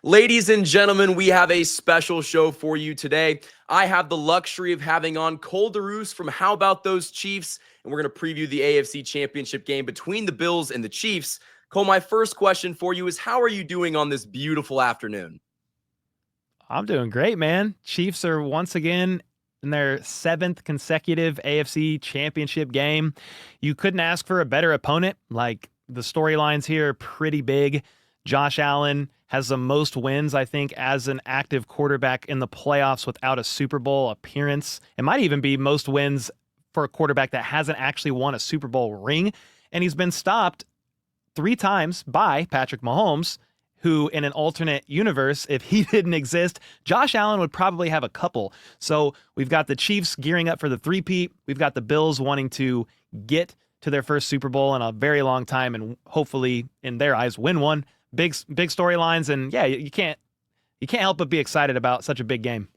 Ladies and gentlemen, we have a special show for you today. I have the luxury of having on Cole DeRoos from How About Those Chiefs, and we're going to preview the AFC Championship game between the Bills and the Chiefs. Cole, my first question for you is, how are you doing on this beautiful afternoon? I'm doing great, man. Chiefs are once again in their seventh consecutive AFC championship game. You couldn't ask for a better opponent. Like, the storylines here are pretty big. Josh Allen has the most wins, I think, as an active quarterback in the playoffs without a Super Bowl appearance. It might even be most wins for a quarterback that hasn't actually won a Super Bowl ring. And he's been stopped 3 times by Patrick Mahomes, who in an alternate universe, if he didn't exist, Josh Allen would probably have a couple. So we've got the Chiefs gearing up for the three-peat. We've got the Bills wanting to get to their first Super Bowl in a very long time and hopefully, in their eyes, win one. Big storylines, and yeah, you can't help but be excited about such a big game.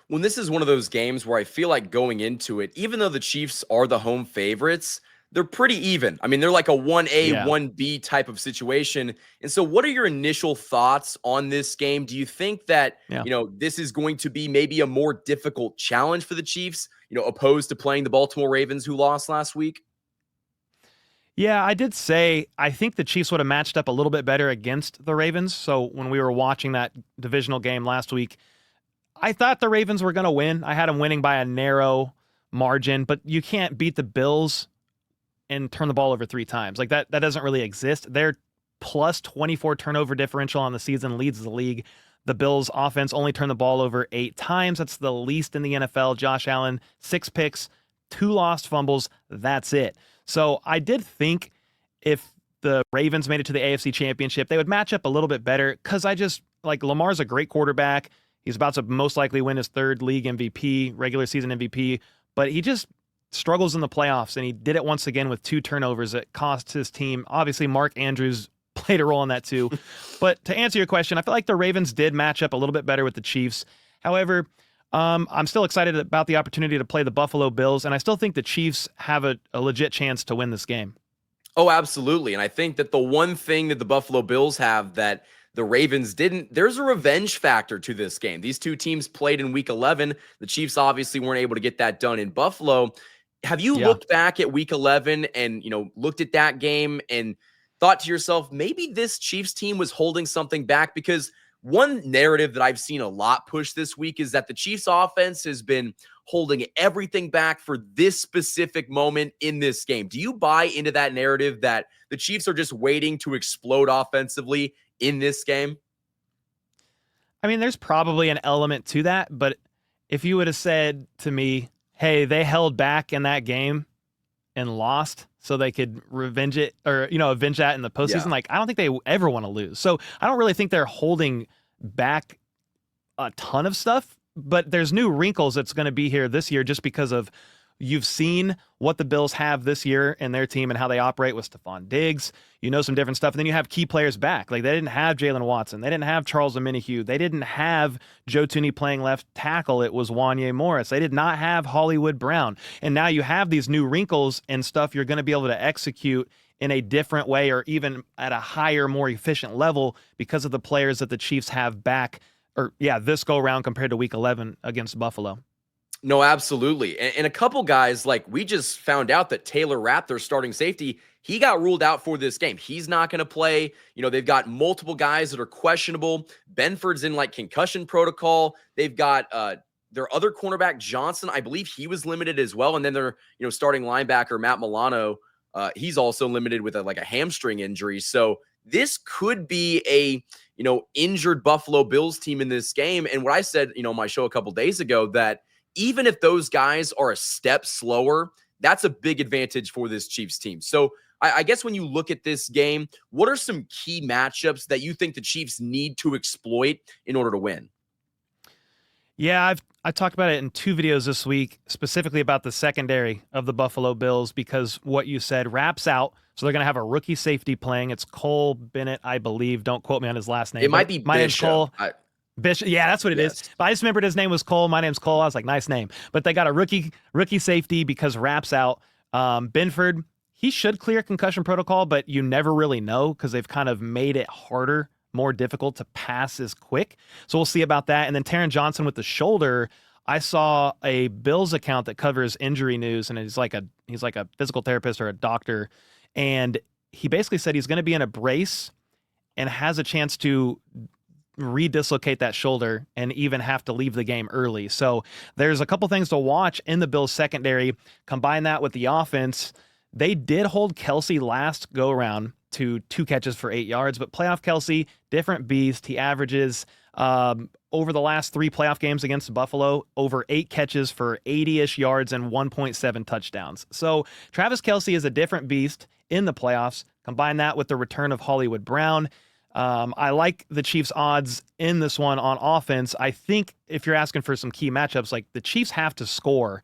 When this is one of those games where I feel like going into it, even though the Chiefs are the home favorites, they're pretty even. I mean, they're like a 1A, Yeah. 1B type of situation. And so what are your initial thoughts on this game? Do you think that, Yeah. this is going to be maybe a more difficult challenge for the Chiefs, opposed to playing the Baltimore Ravens who lost last week? Yeah, I did say I think the Chiefs would have matched up a little bit better against the Ravens. So when we were watching that divisional game last week, I thought the Ravens were going to win. I had them winning by a narrow margin, but you can't beat the Bills and turn the ball over 3 times. Like that doesn't really exist. Their plus 24 turnover differential on the season leads the league. The Bills offense only turned the ball over 8 times. That's the least in the NFL. Josh Allen, 6 picks, 2 lost fumbles. That's it. So I did think if the Ravens made it to the AFC Championship, they would match up a little bit better because Lamar's a great quarterback. He's about to most likely win his 3rd league MVP, regular season MVP, but he just struggles in the playoffs, and he did it once again with 2 turnovers that cost his team. Obviously, Mark Andrews played a role in that too. But to answer your question, I feel like the Ravens did match up a little bit better with the Chiefs. However, I'm still excited about the opportunity to play the Buffalo Bills, and I still think the Chiefs have a legit chance to win this game. Oh, absolutely. And I think that the one thing that the Buffalo Bills have that the Ravens didn't, there's a revenge factor to this game. These two teams played in week 11. The Chiefs obviously weren't able to get that done in Buffalo. Have you Yeah. looked back at week 11 and, looked at that game and thought to yourself, maybe this Chiefs team was holding something back? Because one narrative that I've seen a lot push this week is that the Chiefs offense has been holding everything back for this specific moment in this game. Do you buy into that narrative that the Chiefs are just waiting to explode offensively in this game? I mean, there's probably an element to that, but if you would have said to me, hey, they held back in that game and lost so they could revenge it or, avenge that in the postseason, Yeah. I don't think they ever want to lose. So I don't really think they're holding back a ton of stuff, but there's new wrinkles that's going to be here this year just because of you've seen what the Bills have this year in their team and how they operate with Stephon Diggs. Some different stuff. And then you have key players back. Like, they didn't have Jalen Watson. They didn't have Charles Omenihu. They didn't have Joe Thuney playing left tackle. It was Wanye Morris. They did not have Hollywood Brown. And now you have these new wrinkles and stuff you're going to be able to execute in a different way or even at a higher, more efficient level because of the players that the Chiefs have back this go around compared to week 11 against Buffalo. No, absolutely. And a couple guys, like, we just found out that Taylor Rapp, their starting safety, he got ruled out for this game. He's not going to play. They've got multiple guys that are questionable. Benford's in concussion protocol. They've got their other cornerback, Johnson. I believe he was limited as well. And then their starting linebacker, Matt Milano, he's also limited with a hamstring injury. So this could be a injured Buffalo Bills team in this game. And what I said, on my show a couple days ago, that even if those guys are a step slower, that's a big advantage for this Chiefs team. So I guess when you look at this game, what are some key matchups that you think the Chiefs need to exploit in order to win? Yeah, I talked about it in 2 videos this week, specifically about the secondary of the Buffalo Bills, because what you said, Rapp's out, so they're going to have a rookie safety playing. It's Cole Bennett, I believe. Don't quote me on his last name. It might be my name's Bishop. Cole. Bishop, yeah, that's what it is. Yes. But I just remembered his name was Cole. My name's Cole. I was like, nice name. But they got a rookie safety because Rapp's out. Benford, he should clear concussion protocol, but you never really know because they've kind of made it harder more difficult to pass as quick. So we'll see about that. And then Taron Johnson with the shoulder, I saw a Bills account that covers injury news, and he's like a physical therapist or a doctor, and he basically said he's going to be in a brace and has a chance to re-dislocate that shoulder and even have to leave the game early. So there's a couple things to watch in the Bills secondary. Combine that with the offense. They did hold Kelsey last go around to 2 catches for 8 yards, but playoff Kelsey, different beast. He averages over the last 3 playoff games against Buffalo, over 8 catches for 80-ish yards and 1.7 touchdowns. So Travis Kelsey is a different beast in the playoffs. Combine that with the return of Hollywood Brown. I like the Chiefs' odds in this one on offense. I think if you're asking for some key matchups, like the Chiefs have to score.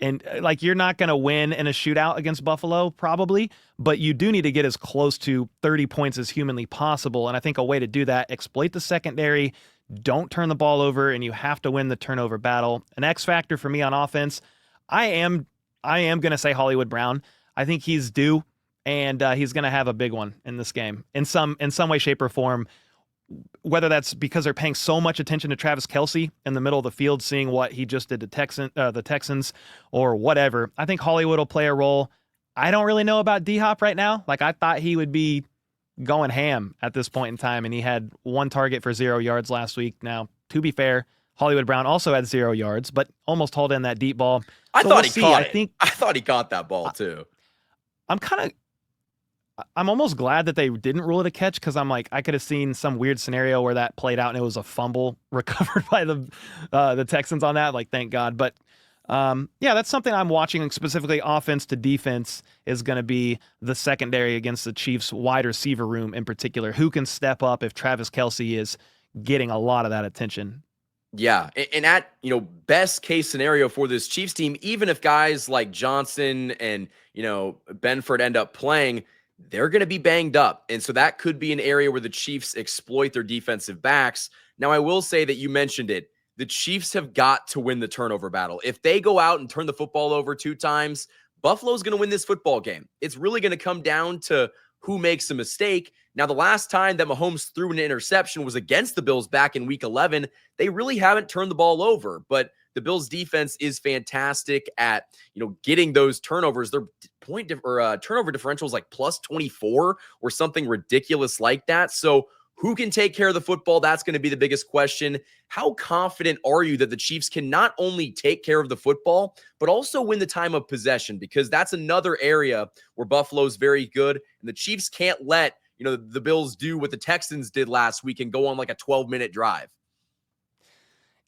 And like you're not going to win in a shootout against Buffalo, probably, but you do need to get as close to 30 points as humanly possible. And I think a way to do that, exploit the secondary, don't turn the ball over, and you have to win the turnover battle. An X factor for me on offense, I am going to say Hollywood Brown. I think he's due, and he's going to have a big one in this game in some way, shape, or form. Whether that's because they're paying so much attention to Travis Kelsey in the middle of the field, seeing what he just did to the Texans, or whatever. I think Hollywood will play a role. I don't really know about D-Hop right now. Like, I thought he would be going ham at this point in time, and he had 1 target for 0 yards last week. Now, to be fair, Hollywood Brown also had 0 yards, but almost hauled in that deep ball. I thought he caught it. I thought he caught that ball too. I'm almost glad that they didn't rule it a catch, because I'm like, I could have seen some weird scenario where that played out and it was a fumble recovered by the Texans on that. Like, thank God. But yeah, that's something I'm watching, specifically offense to defense is going to be the secondary against the Chiefs wide receiver room in particular. Who can step up if Travis Kelsey is getting a lot of that attention? Yeah, and at, best case scenario for this Chiefs team, even if guys like Johnson and, Benford end up playing, they're going to be banged up. And so that could be an area where the Chiefs exploit their defensive backs. Now, I will say that you mentioned it. The Chiefs have got to win the turnover battle. If they go out and turn the football over 2 times, Buffalo's going to win this football game. It's really going to come down to who makes a mistake. Now, the last time that Mahomes threw an interception was against the Bills back in Week 11. They really haven't turned the ball over, but the Bills' defense is fantastic at, getting those turnovers. Their turnover differential is like plus 24 or something ridiculous like that. So who can take care of the football? That's going to be the biggest question. How confident are you that the Chiefs can not only take care of the football, but also win the time of possession? Because that's another area where Buffalo's very good, and the Chiefs can't let, the Bills do what the Texans did last week and go on like a 12-minute drive.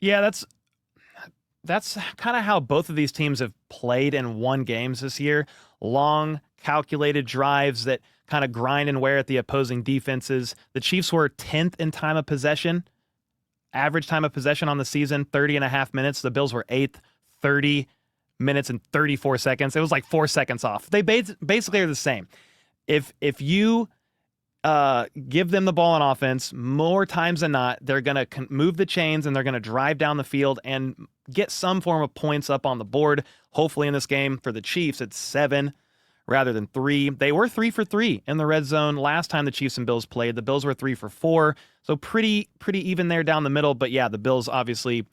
Yeah, that's kind of how both of these teams have played and won games this year. Long, calculated drives that kind of grind and wear at the opposing defenses. The Chiefs were 10th in time of possession, average time of possession on the season, 30.5 minutes. The Bills were 8th, 30 minutes and 34 seconds. It was like 4 seconds off. They basically are the same. If you give them the ball on offense, more times than not, they're going to move the chains and they're going to drive down the field and get some form of points up on the board. Hopefully in this game for the Chiefs, it's 7 rather than 3. They were 3 for 3 in the red zone last time the Chiefs and Bills played. The Bills were 3 for 4. So pretty even there down the middle. But yeah, the Bills obviously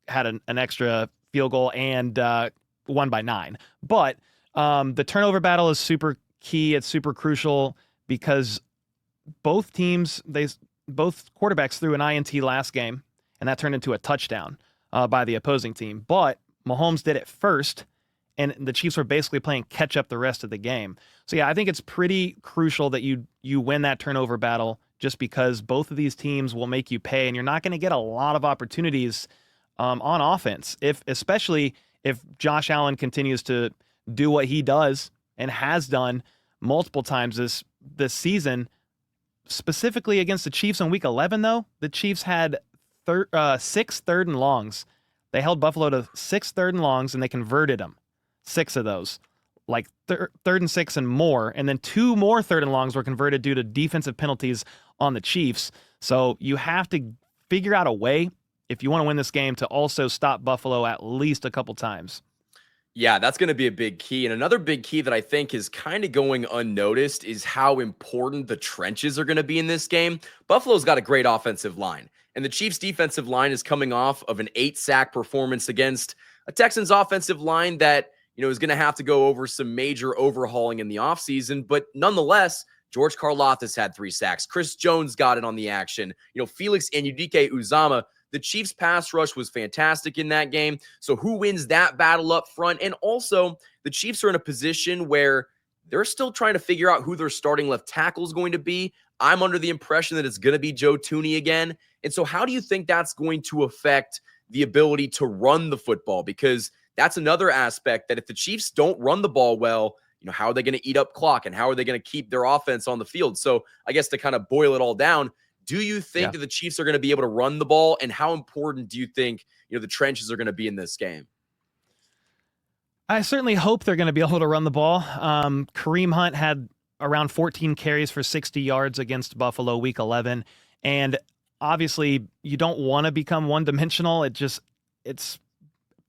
had an extra field goal and won by 9. But the turnover battle is super key. It's super crucial because both quarterbacks threw an INT last game, and that turned into a touchdown by the opposing team. But Mahomes did it first, and the Chiefs were basically playing catch up the rest of the game. So yeah, I think it's pretty crucial that you win that turnover battle, just because both of these teams will make you pay, and you're not going to get a lot of opportunities on offense, especially if Josh Allen continues to do what he does and has done multiple times this season. Specifically against the Chiefs in Week 11, though, the Chiefs had 6 third and longs. They held Buffalo to 6 third and longs, and they converted them. 6 of those, like third and 6 and more. And then 2 more third and longs were converted due to defensive penalties on the Chiefs. So you have to figure out a way, if you want to win this game, to also stop Buffalo at least a couple times. Yeah, that's going to be a big key. And another big key that I think is kind of going unnoticed is how important the trenches are going to be in this game. Buffalo's got a great offensive line, and the Chiefs' defensive line is coming off of an 8-sack performance against a Texans offensive line that, is going to have to go over some major overhauling in the offseason. But nonetheless, George Karlaftis had 3 sacks. Chris Jones got it on the action. Felix Anudike Uzama. The Chiefs' pass rush was fantastic in that game. So who wins that battle up front? And also, the Chiefs are in a position where they're still trying to figure out who their starting left tackle is going to be. I'm under the impression that it's going to be Joe Thuney again. And so how do you think that's going to affect the ability to run the football? Because that's another aspect that if the Chiefs don't run the ball well, how are they going to eat up clock and how are they going to keep their offense on the field? So I guess to kind of boil it all down, do you think that the Chiefs are going to be able to run the ball? And how important do you think, the trenches are going to be in this game? I certainly hope they're going to be able to run the ball. Kareem Hunt had around 14 carries for 60 yards against Buffalo week 11. And obviously you don't want to become one-dimensional. It's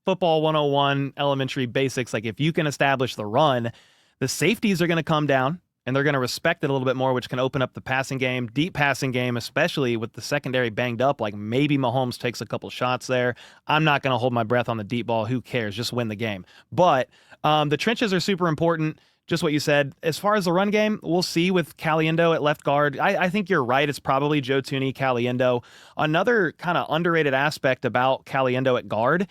football 101, elementary basics. Like if you can establish the run, the safeties are going to come down and they're going to respect it a little bit more, which can open up the passing game, deep passing game, especially with the secondary banged up. Like maybe Mahomes takes a couple shots there. I'm not going to hold my breath on the deep ball. Who cares? Just win the game. But the trenches are super important. Just what you said. As far as the run game, we'll see with Caliendo at left guard. I think you're right. It's probably Joe Thuney, Caliendo. Another kind of underrated aspect about Caliendo at guard,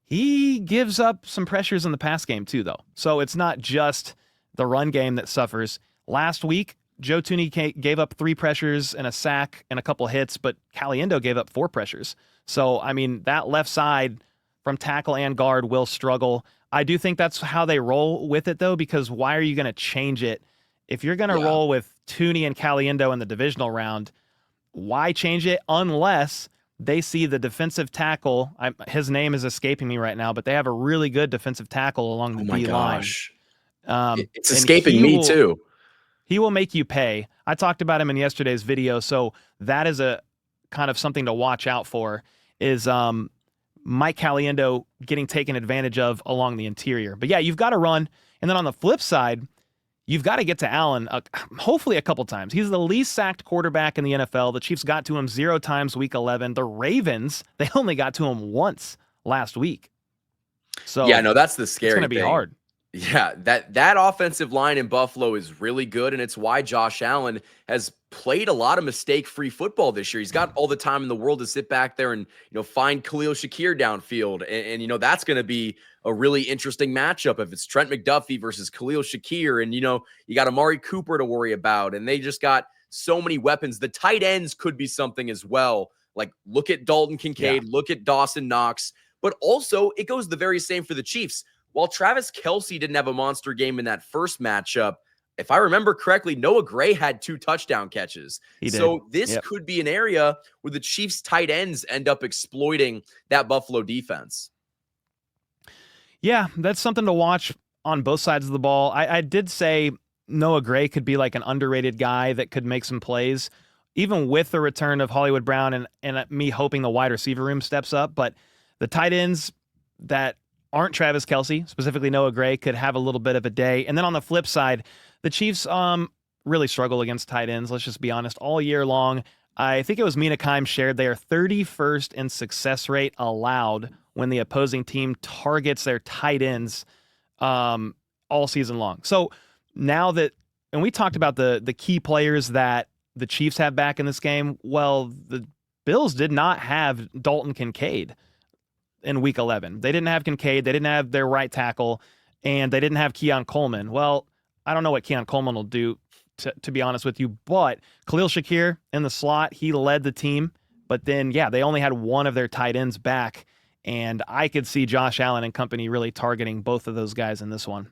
he gives up some pressures in the pass game too, though. So it's not just the run game that suffers. Last week, Joe Thuney gave up 3 pressures and a sack and a couple hits, but Caliendo gave up 4 pressures. So, I mean, that left side from tackle and guard will struggle. I do think that's how they roll with it, though, because why are you going to change it? If you're going to roll with Thuney and Caliendo in the divisional round, why change it unless they see the defensive tackle? His name is escaping me right now, but they have a really good defensive tackle along the D line. It's escaping me too. He will make you pay. I talked about him in yesterday's video, so that is a kind of something to watch out for, is Mike Caliendo getting taken advantage of along the interior. But yeah, you've got to run. And then on the flip side, you've got to get to Allen hopefully a couple times. He's the least sacked quarterback in the NFL. The Chiefs got to him 0 times week 11. The Ravens, they only got to him once last week. So yeah, no, that's the scary thing. It's going to be hard. Yeah, that offensive line in Buffalo is really good, and it's why Josh Allen has played a lot of mistake-free football this year. He's got all the time in the world to sit back there and find Khalil Shakir downfield, and that's going to be a really interesting matchup if it's Trent McDuffie versus Khalil Shakir, and you got Amari Cooper to worry about, and they just got so many weapons. The tight ends could be something as well. Like look at Dalton Kincaid, look at Dawson Knox, but also it goes the very same for the Chiefs. While Travis Kelce didn't have a monster game in that first matchup, if I remember correctly, Noah Gray had 2 touchdown catches. So this could be an area where the Chiefs tight ends end up exploiting that Buffalo defense. Yeah, that's something to watch on both sides of the ball. I did say Noah Gray could be like an underrated guy that could make some plays, even with the return of Hollywood Brown and me hoping the wide receiver room steps up. But the tight ends that aren't Travis Kelce, specifically Noah Gray, could have a little bit of a day. And then on the flip side, the Chiefs really struggle against tight ends, let's just be honest, all year long. I think it was Mina Kimes shared they are 31st in success rate allowed when the opposing team targets their tight ends all season long. So now that, and we talked about the key players that the Chiefs have back in this game, well, the Bills did not have Dalton Kincaid in week 11. They didn't have Kincaid. They didn't have their right tackle, and they didn't have Keon Coleman. Well, I don't know what Keon Coleman will do, to be honest with you, but Khalil Shakir in the slot, he led the team. But then, they only had one of their tight ends back, and I could see Josh Allen and company really targeting both of those guys in this one.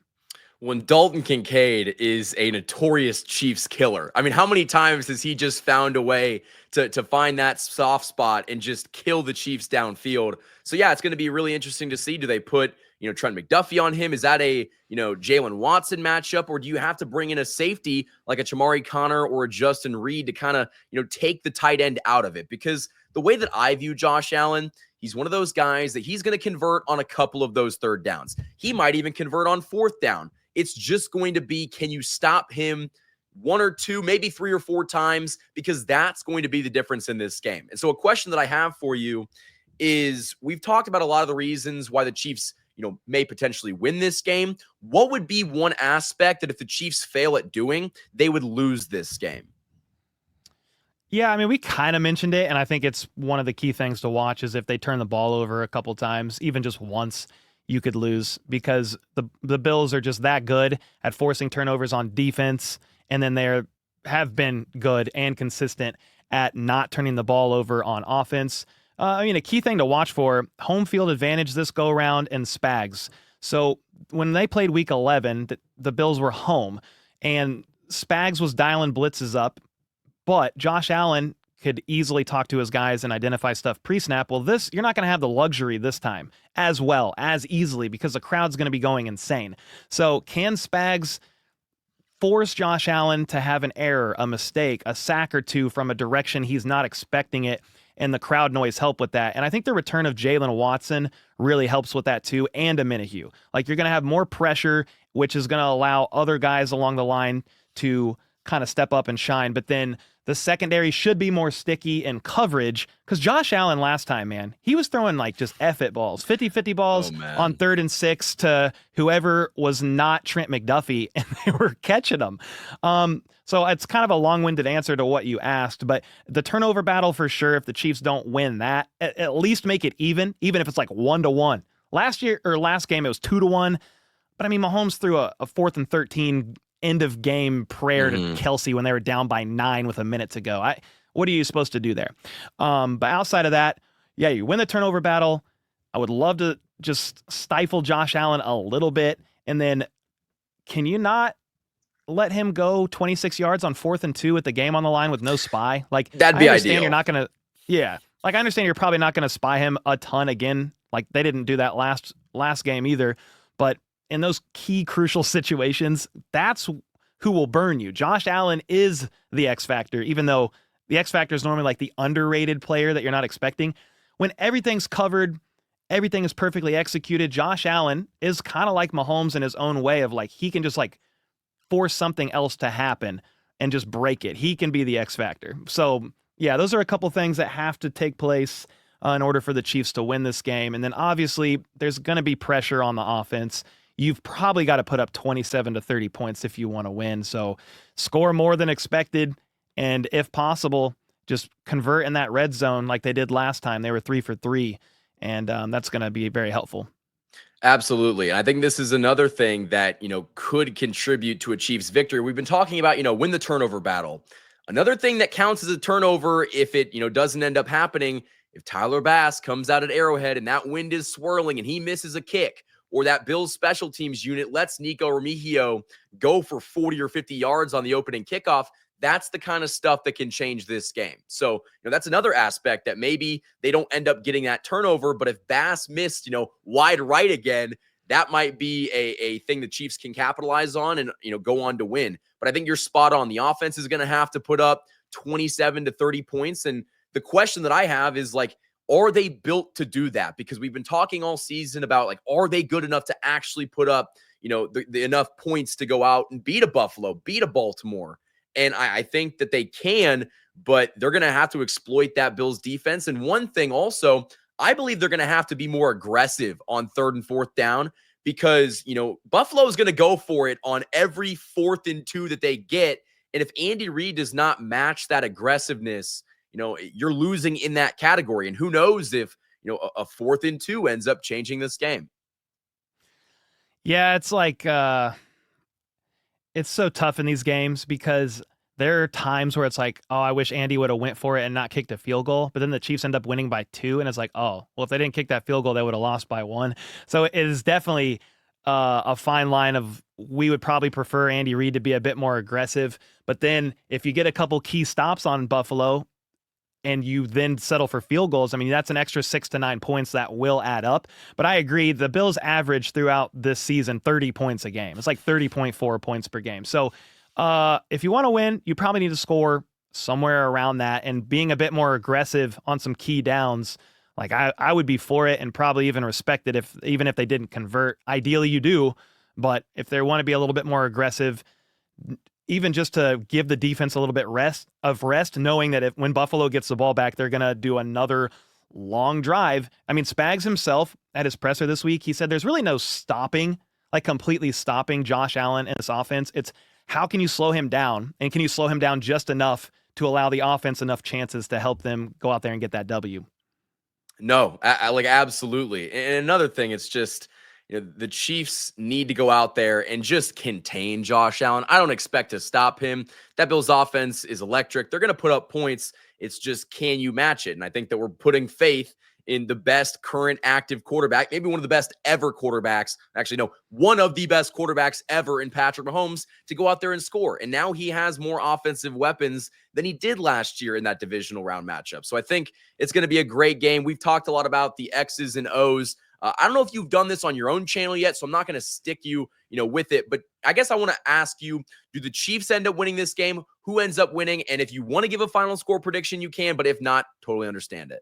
When Dalton Kincaid is a notorious Chiefs killer. I mean, how many times has he just found a way to find that soft spot and just kill the Chiefs downfield? So, it's going to be really interesting to see. Do they put, Trent McDuffie on him? Is that a, Jalen Watson matchup? Or do you have to bring in a safety like a Chamari Connor or a Justin Reed to kind of, take the tight end out of it? Because the way that I view Josh Allen, He's one of those guys that he's going to convert on a couple of those third downs. He might even convert on fourth down. It's just going to be, can you stop him one or two, maybe three or four times? Because that's going to be the difference in this game. And so a question that I have for you is, we've talked about a lot of the reasons why the Chiefs, may potentially win this game. What would be one aspect that if the Chiefs fail at doing, they would lose this game? Yeah, I mean, we kind of mentioned it, and I think it's one of the key things to watch is if they turn the ball over a couple times, even just once, you could lose, because the Bills are just that good at forcing turnovers on defense, and then they have been good and consistent at not turning the ball over on offense. A key thing to watch for, home field advantage this go-around and Spags. So when they played Week 11, the Bills were home, and Spags was dialing blitzes up, but Josh Allen could easily talk to his guys and identify stuff pre-snap. Well, you're not going to have the luxury this time as well, as easily, because the crowd's going to be going insane. So can Spags force Josh Allen to have an error, a mistake, a sack or two from a direction he's not expecting it, and the crowd noise help with that? And I think the return of Jalen Watson really helps with that too, and a Minihue. Like, you're going to have more pressure, which is going to allow other guys along the line to kind of step up and shine. But then the secondary should be more sticky in coverage, because Josh Allen last time, man, he was throwing like just F-it balls, 50-50 balls on 3rd and 6 to whoever was not Trent McDuffie, and they were catching them. So it's kind of a long-winded answer to what you asked, but the turnover battle for sure, if the Chiefs don't win that, at least make it even if it's like 1-1. Last game, it was 2-1, but I mean, Mahomes threw a 4th and 13 end of game prayer to Kelsey when they were down by 9 with a minute to go. What are you supposed to do there? But outside of that, yeah, you win the turnover battle. I would love to just stifle Josh Allen a little bit. And then can you not let him go 26 yards on 4th and 2 with the game on the line with no spy? Like, that'd be I understand ideal. You're not going to, yeah. Like, I understand you're probably not going to spy him a ton again. Like, they didn't do that last game either. But in those key crucial situations, that's who will burn you. Josh Allen is the X factor, even though the X factor is normally like the underrated player that you're not expecting. When everything's covered, everything is perfectly executed, Josh Allen is kind of like Mahomes in his own way of like, he can just like force something else to happen and just break it. He can be the X factor. So yeah, those are a couple things that have to take place in order for the Chiefs to win this game. And then obviously there's going to be pressure on the offense. You've probably got to put up 27 to 30 points if you want to win. So score more than expected. And if possible, just convert in that red zone like they did last time. They were 3 for 3. And that's going to be very helpful. Absolutely. And I think this is another thing that, could contribute to a Chiefs victory. We've been talking about, win the turnover battle. Another thing that counts as a turnover, if it, doesn't end up happening, if Tyler Bass comes out at Arrowhead and that wind is swirling and he misses a kick, or that Bills special teams unit lets Nico Remigio go for 40 or 50 yards on the opening kickoff, that's the kind of stuff that can change this game. So, that's another aspect that maybe they don't end up getting that turnover, but if Bass missed, wide right again, that might be a thing the Chiefs can capitalize on and, go on to win. But I think you're spot on. The offense is going to have to put up 27 to 30 points. And the question that I have is like, are they built to do that? Because we've been talking all season about like, are they good enough to actually put up, the enough points to go out and beat a Buffalo, beat a Baltimore? And I think that they can, but they're going to have to exploit that Bills defense. And one thing also, I believe they're going to have to be more aggressive on 3rd and 4th down, because, Buffalo is going to go for it on every 4th and 2 that they get. And if Andy Reid does not match that aggressiveness, you're losing in that category. And who knows if, a 4th and 2 ends up changing this game. Yeah, it's like, it's so tough in these games because there are times where it's like, oh, I wish Andy would have went for it and not kicked a field goal. But then the Chiefs end up winning by 2. And it's like, oh, well, if they didn't kick that field goal, they would have lost by 1. So it is definitely a fine line of, we would probably prefer Andy Reid to be a bit more aggressive. But then if you get a couple key stops on Buffalo and you then settle for field goals, I mean, that's an extra 6 to 9 points that will add up. But I agree, the Bills average throughout this season 30 points a game. It's like 30.4 points per game. So if you want to win, you probably need to score somewhere around that, and being a bit more aggressive on some key downs. Like I would be for it and probably even respect it even if they didn't convert. Ideally you do, but if they want to be a little bit more aggressive, even just to give the defense a little bit rest, knowing that when Buffalo gets the ball back, they're going to do another long drive. I mean, Spags himself at his presser this week, he said there's really no stopping, like completely stopping Josh Allen and this offense. It's how can you slow him down? And can you slow him down just enough to allow the offense enough chances to help them go out there and get that W? No, like absolutely. And another thing, it's just, the Chiefs need to go out there and just contain Josh Allen. I don't expect to stop him. That Bills offense is electric. They're going to put up points. It's just, can you match it? And I think that we're putting faith in the best current active quarterback, maybe one of the best ever quarterbacks. Actually, no, one of the best quarterbacks ever in Patrick Mahomes to go out there and score. And now he has more offensive weapons than he did last year in that divisional round matchup. So I think it's going to be a great game. We've talked a lot about the X's and O's. I don't know if you've done this on your own channel yet, so I'm not going to stick you, with it. But I guess I want to ask you, do the Chiefs end up winning this game? Who ends up winning? And if you want to give a final score prediction, you can. But if not, totally understand it.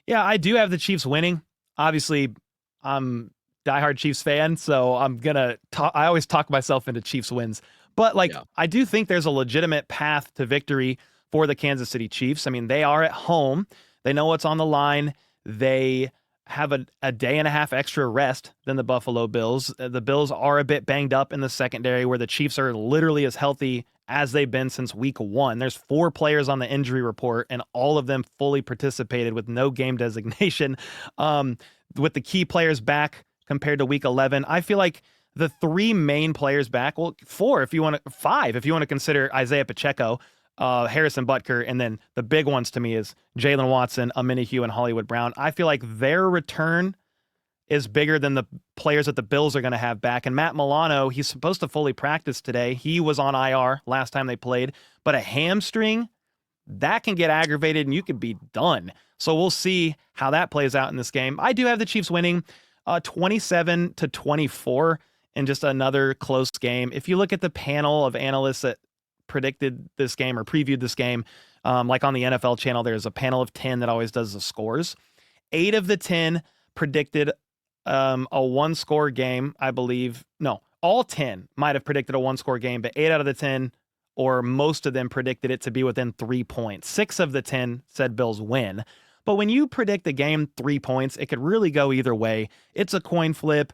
Yeah, I do have the Chiefs winning. Obviously, I'm diehard Chiefs fan, so I'm gonna talk. I always talk myself into Chiefs wins, but Yeah. I do think there's a legitimate path to victory for the Kansas City Chiefs. I mean, they are at home. They know what's on the line. They have a day and a half extra rest than the Buffalo Bills. The Bills are a bit banged up in the secondary, where the Chiefs are literally as healthy as they've been since week 1. There's 4 players on the injury report, and all of them fully participated with no game designation. With the key players back compared to week 11, I feel like the 3 main players back, well, 5 if you want to consider Isaiah Pacheco, Harrison Butker, and then the big ones to me is Jalen Watson, Amina Hugh, and Hollywood Brown. I feel like their return is bigger than the players that the Bills are going to have back. And Matt Milano, he's supposed to fully practice today. He was on IR last time they played, but a hamstring, that can get aggravated and you could be done. So we'll see how that plays out in this game. I do have the Chiefs winning 27-24 in just another close game. If you look at the panel of analysts that predicted this game or previewed this game, like on the NFL channel, there's a panel of 10 that always does the scores. 8 of the 10 predicted a 1-score game, I believe. No, all 10 might have predicted a 1-score game, but 8 out of the 10, or most of them, predicted it to be within 3 points. 6 of the 10 said Bills win. But when you predict a game 3 points, it could really go either way. It's a coin flip.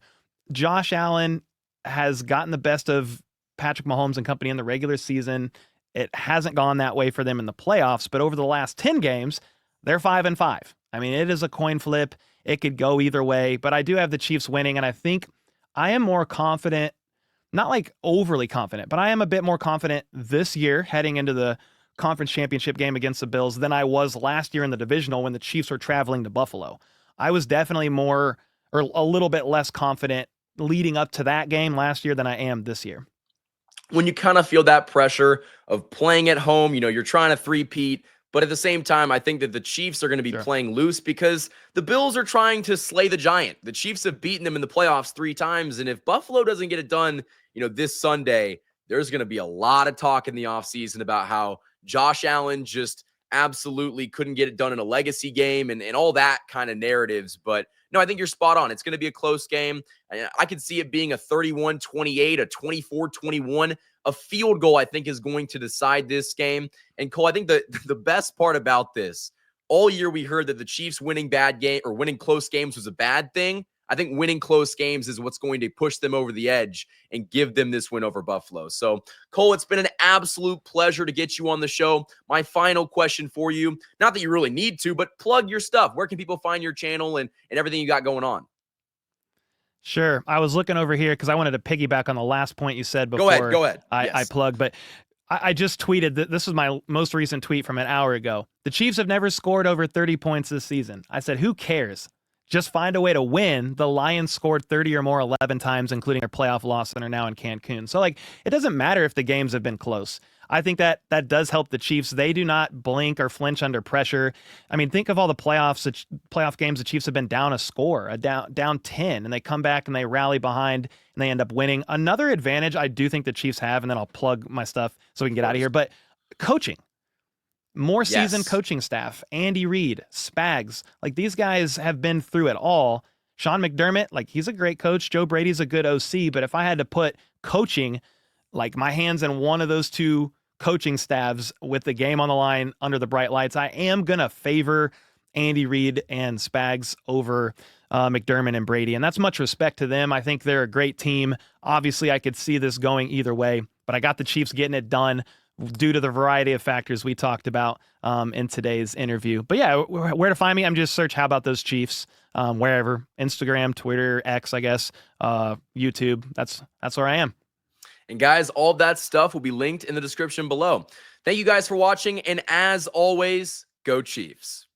Josh Allen has gotten the best of Patrick Mahomes and company in the regular season. It hasn't gone that way for them in the playoffs, but over the last 10 games, they're 5-5. I mean, it is a coin flip. It could go either way, but I do have the Chiefs winning, and I think I am more confident, not like overly confident, but I am a bit more confident this year heading into the conference championship game against the Bills than I was last year in the divisional when the Chiefs were traveling to Buffalo. I was definitely more, or a little bit less confident leading up to that game last year than I am this year. When you kind of feel that pressure of playing at home, you're trying to three-peat. But at the same time, I think that the Chiefs are going to be playing loose because the Bills are trying to slay the giant. The Chiefs have beaten them in the playoffs 3 times. And if Buffalo doesn't get it done, this Sunday, there's going to be a lot of talk in the offseason about how Josh Allen just absolutely couldn't get it done in a legacy game and all that kind of narratives. But no, I think you're spot on. It's going to be a close game. I could see it being a 31-28, a 24-21. A field goal, I think, is going to decide this game. And Cole, I think the best part about this, all year we heard that the Chiefs winning close games was a bad thing. I think winning close games is what's going to push them over the edge and give them this win over Buffalo. So, Cole, it's been an absolute pleasure to get you on the show. My final question for you, not that you really need to, but plug your stuff. Where can people find your channel and everything you got going on? Sure. I was looking over here because I wanted to piggyback on the last point you said before. Go ahead. I plugged, but I just tweeted that this was my most recent tweet from an hour ago. The Chiefs have never scored over 30 points this season. I said, who cares? Just find a way to win. The Lions scored 30 or more 11 times, including their playoff loss, and are now in Cancun. So, it doesn't matter if the games have been close. I think that does help the Chiefs. They do not blink or flinch under pressure. I mean, think of all the playoff games the Chiefs have been down a score, down 10, and they come back and they rally behind and they end up winning. Another advantage I do think the Chiefs have, and then I'll plug my stuff so we can get out of here, but coaching. More seasoned Yes. coaching staff, Andy Reid, Spags, like these guys have been through it all. Sean McDermott, like he's a great coach. Joe Brady's a good OC, but if I had to put coaching, like my hands in one of those two coaching staffs with the game on the line under the bright lights, I am going to favor Andy Reid and Spags over McDermott and Brady. And that's much respect to them. I think they're a great team. Obviously, I could see this going either way, but I got the Chiefs getting it done due to the variety of factors we talked about in today's interview. But yeah, where to find me? I'm just search How About Those Chiefs wherever. Instagram, Twitter, X, I guess, YouTube. That's where I am. And guys, all that stuff will be linked in the description below. Thank you guys for watching. And as always, go Chiefs.